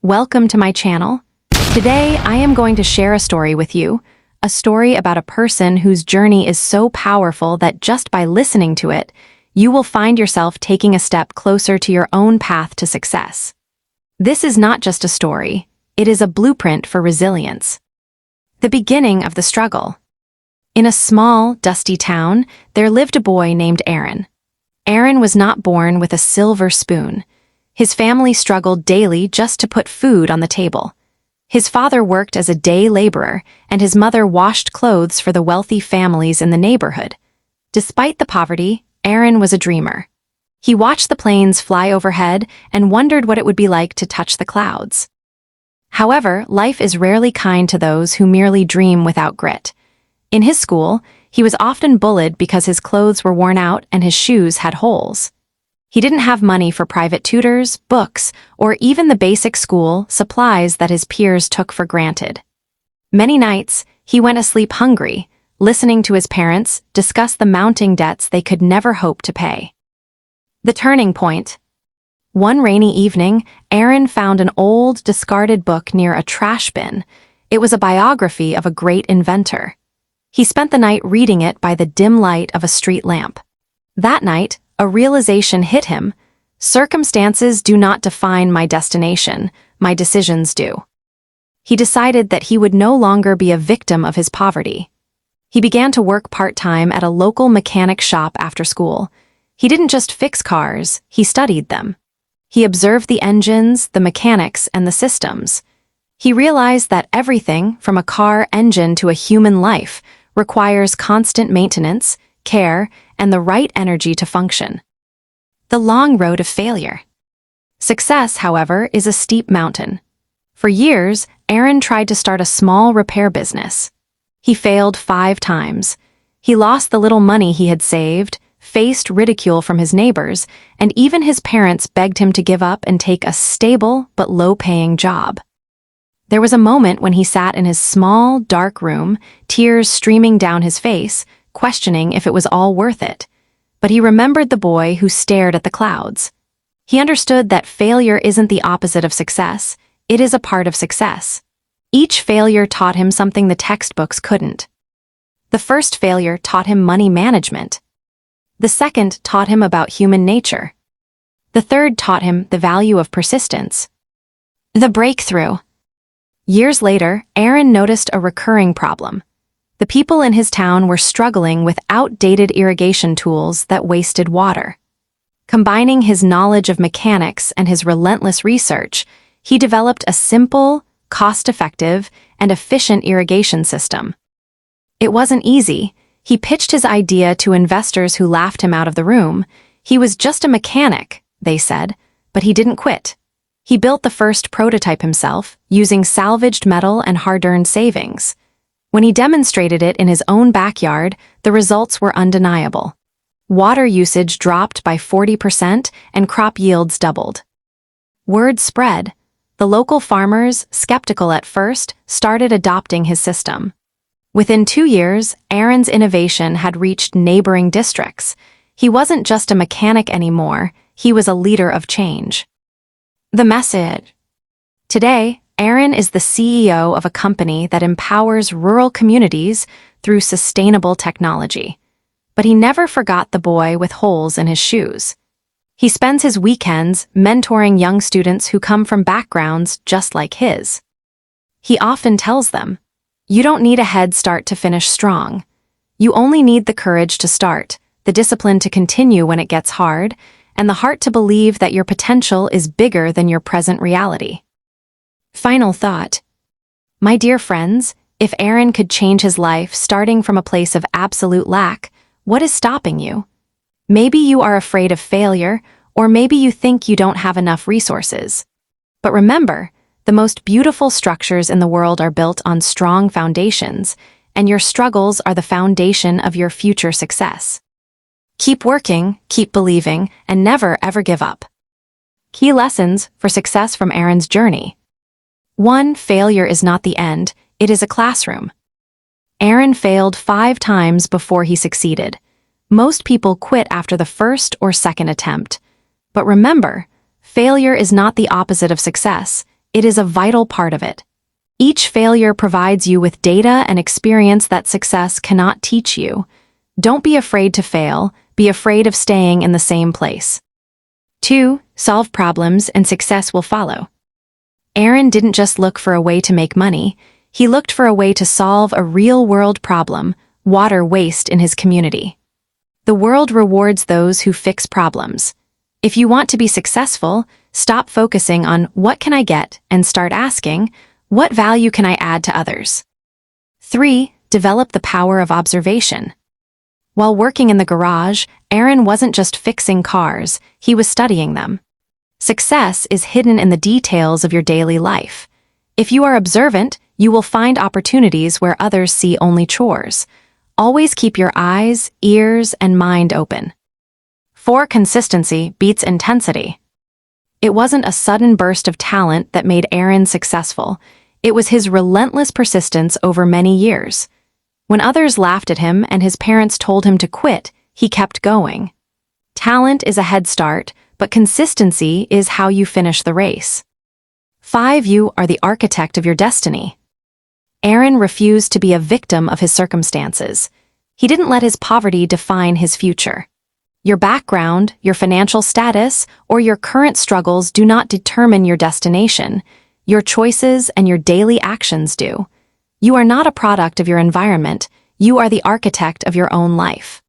Welcome to my channel. Today, I am going to share a story with you, a story about a person whose journey is so powerful that just by listening to it, you will find yourself taking a step closer to your own path to success. This is not just a story, it is a blueprint for resilience. The beginning of the struggle. In a small, dusty town, there lived a boy named Aaron. Aaron was not born with a silver spoon. His family struggled daily just to put food on the table. His father worked as a day laborer, and his mother washed clothes for the wealthy families in the neighborhood. Despite the poverty, Aaron was a dreamer. He watched the planes fly overhead and wondered what it would be like to touch the clouds. However, life is rarely kind to those who merely dream without grit. In his school, he was often bullied because his clothes were worn out and his shoes had holes. He didn't have money for private tutors, books, or even the basic school supplies that his peers took for granted. Many nights, he went asleep hungry, listening to his parents discuss the mounting debts they could never hope to pay. The turning point. One rainy evening, Aaron found an old, discarded book near a trash bin. It was a biography of a great inventor. He spent the night reading it by the dim light of a street lamp. That night, a realization hit him. Circumstances do not define my destination, my decisions do. He decided that he would no longer be a victim of his poverty. He began to work part-time at a local mechanic shop after school. He didn't just fix cars, he studied them. He observed the engines, the mechanics, and the systems. He realized that everything, from a car engine to a human life, requires constant maintenance, care, and the right energy to function. The long road of failure. Success, however, is a steep mountain. For years, Aaron tried to start a small repair business. He failed 5 times. He lost the little money he had saved, faced ridicule from his neighbors, and even his parents begged him to give up and take a stable but low-paying job. There was a moment when he sat in his small, dark room, tears streaming down his face, questioning if it was all worth it. But he remembered the boy who stared at the clouds. He understood that failure isn't the opposite of success, it is a part of success. Each failure taught him something the textbooks couldn't. The first failure taught him money management. The second taught him about human nature. The third taught him the value of persistence. The breakthrough. Years later, Aaron noticed a recurring problem. The people in his town were struggling with outdated irrigation tools that wasted water. Combining his knowledge of mechanics and his relentless research, he developed a simple, cost-effective, and efficient irrigation system. It wasn't easy. He pitched his idea to investors who laughed him out of the room. He was just a mechanic, they said, but he didn't quit. He built the first prototype himself, using salvaged metal and hard-earned savings. When he demonstrated it in his own backyard, the results were undeniable. Water usage dropped by 40% and crop yields doubled. Word spread. The local farmers, skeptical at first, started adopting his system. Within 2 years, Aaron's innovation had reached neighboring districts. He wasn't just a mechanic anymore, he was a leader of change. The message. Today, Aaron is the CEO of a company that empowers rural communities through sustainable technology. But he never forgot the boy with holes in his shoes. He spends his weekends mentoring young students who come from backgrounds just like his. He often tells them, "You don't need a head start to finish strong. You only need the courage to start, the discipline to continue when it gets hard, and the heart to believe that your potential is bigger than your present reality." Final thought. My dear friends, if Aaron could change his life starting from a place of absolute lack, what is stopping you? Maybe you are afraid of failure, or maybe you think you don't have enough resources. But remember, the most beautiful structures in the world are built on strong foundations, and your struggles are the foundation of your future success. Keep working, keep believing, and never ever give up. Key lessons for success from Aaron's journey. 1. Failure is not the end, it is a classroom. Aaron failed 5 times before he succeeded. Most people quit after the first or second attempt. But remember, failure is not the opposite of success, It is a vital part of it. Each failure provides you with data and experience that success cannot teach you. Don't be afraid to fail, be afraid of staying in the same place. 2. Solve problems and success will follow. Aaron didn't just look for a way to make money, he looked for a way to solve a real-world problem, water waste in his community. The world rewards those who fix problems. If you want to be successful, stop focusing on what can I get and start asking, what value can I add to others? 3. Develop the power of observation. While working in the garage, Aaron wasn't just fixing cars, he was studying them. Success is hidden in the details of your daily life. If you are observant, you will find opportunities where others see only chores. Always keep your eyes, ears, and mind open. 4. Consistency beats intensity. It wasn't a sudden burst of talent that made Aaron successful. It was his relentless persistence over many years. When others laughed at him and his parents told him to quit, he kept going. Talent is a head start, but consistency is how you finish the race. 5. You are the architect of your destiny. Aaron refused to be a victim of his circumstances. He didn't let his poverty define his future. Your background, your financial status, or your current struggles do not determine your destination. Your choices and your daily actions do. You are not a product of your environment, you are the architect of your own life.